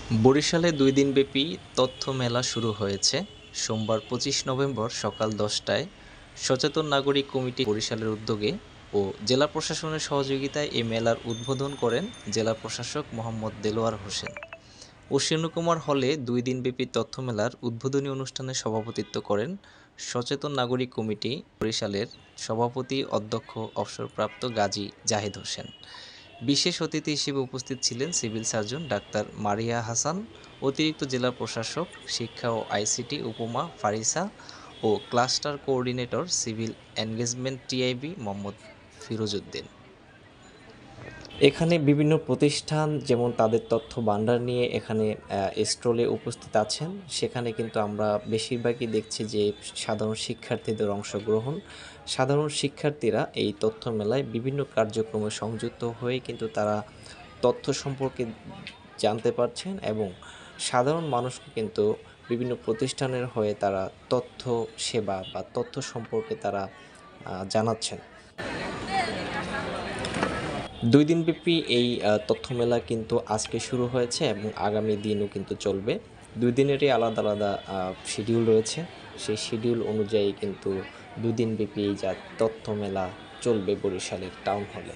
বরিশালে ২ দিনব্যাপী তথ্য মেলা শুরু হয়েছে। সোমবার ২৫ নভেম্বর সকাল ১০টায় সচেতন নাগরিক কমিটি বরিশালের উদ্যোগে ও জেলা প্রশাসনের সহযোগিতায় এ মেলার উদ্বোধন করেন জেলা প্রশাসক মোহাম্মদ দেলোয়ার হোসেন। অশ্বিনীকুমার হলে ২ দিনব্যাপী তথ্য মেলার উদ্বোধনী অনুষ্ঠানে সভাপতিত্ব করেন সচেতন নাগরিক কমিটি বরিশালের সভাপতি অধ্যক্ষ অবসরপ্রাপ্ত গাজী জাহিদ হোসেন। বিশেষ অতিথি হিসেবে উপস্থিত ছিলেন civil surgeon doctor Maria Hasan, অতিরিক্ত জেলা প্রশাসক শিক্ষা ও আইসিটি উপমা ফারিসা ও cluster coordinator civil engagement TIB Mohammad Firozuddin. এখানে বিভিন্ন প্রতিষ্ঠান যেমন তাদের তথ্য ভান্ডার নিয়ে এখানে স্টলে উপস্থিত আছেন। সেখানে কিন্তু আমরা বেশিরভাগই দেখছি যে সাধারণ শিক্ষার্থীদের অংশগ্রহণ। সাধারণ শিক্ষার্থীরা এই তথ্য মেলায় বিভিন্ন কার্যক্রমে সংযুক্ত হয়ে কিন্তু তারা তথ্য সম্পর্কে জানতে পারছেন এবং সাধারণ মানুষকে কিন্তু বিভিন্ন প্রতিষ্ঠানের হয়ে তারা তথ্য সেবা বা তথ্য সম্পর্কে তারা জানাচ্ছেন। ২ দিনব্যাপী এই তথ্য মেলা কিন্তু আজকে শুরু হয়েছে এবং আগামী দিনও কিন্তু চলবে। ২ দিনেরই আলাদা আলাদা শিডিউল রয়েছে। সেই শিডিউল অনুযায়ী কিন্তু ২ দিনব্যাপী এই তথ্য মেলা চলবে বরিশালের টাউন হলে।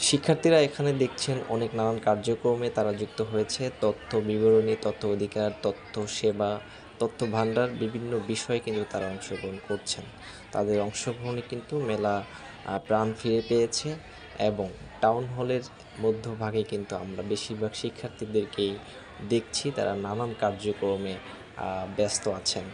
শিক্ষার্থীরা এখানে দেখছেন অনেক নানান কার্যক্রমে তারা যুক্ত হয়েছে। তথ্য বিবরণী, তথ্য অধিকার, তথ্য সেবা, তথ্য ভান্ডার বিভিন্ন বিষয়ে কিন্তু তারা অংশগ্রহণ করছেন। তাদের অংশগ্রহণে কিন্তু মেলা প্রাণ ফিরে পেয়েছে এবং টাউন হলের মধ্যভাগে কিন্তু আমরা বেশিরভাগ শিক্ষার্থীদেরকেই দেখছি তারা নানান কার্যক্রমে ব্যস্ত আছেন।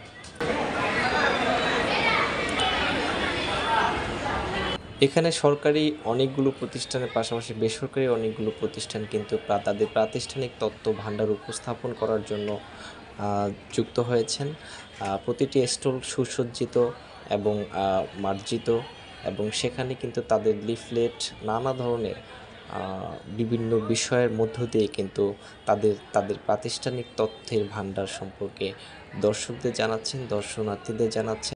এখানে সরকারি অনেকগুলো প্রতিষ্ঠানের পাশাপাশি বেসরকারি অনেকগুলো প্রতিষ্ঠান কিন্তু তাদের প্রাতিষ্ঠানিক তথ্য ভান্ডার উপস্থাপন করার জন্য যুক্ত হয়েছেন। প্রতিটি স্টল সুসজ্জিত এবং মার্জিত এবং সেখানে কিন্তু তাদের লিফলেট নানা ধরনের বিভিন্ন বিষয়ের মধ্য দিয়ে কিন্তু তাদের প্রাতিষ্ঠানিক তথ্যের ভান্ডার সম্পর্কে দর্শকদের জানাচ্ছেন, দর্শনার্থীদের জানাচ্ছেন।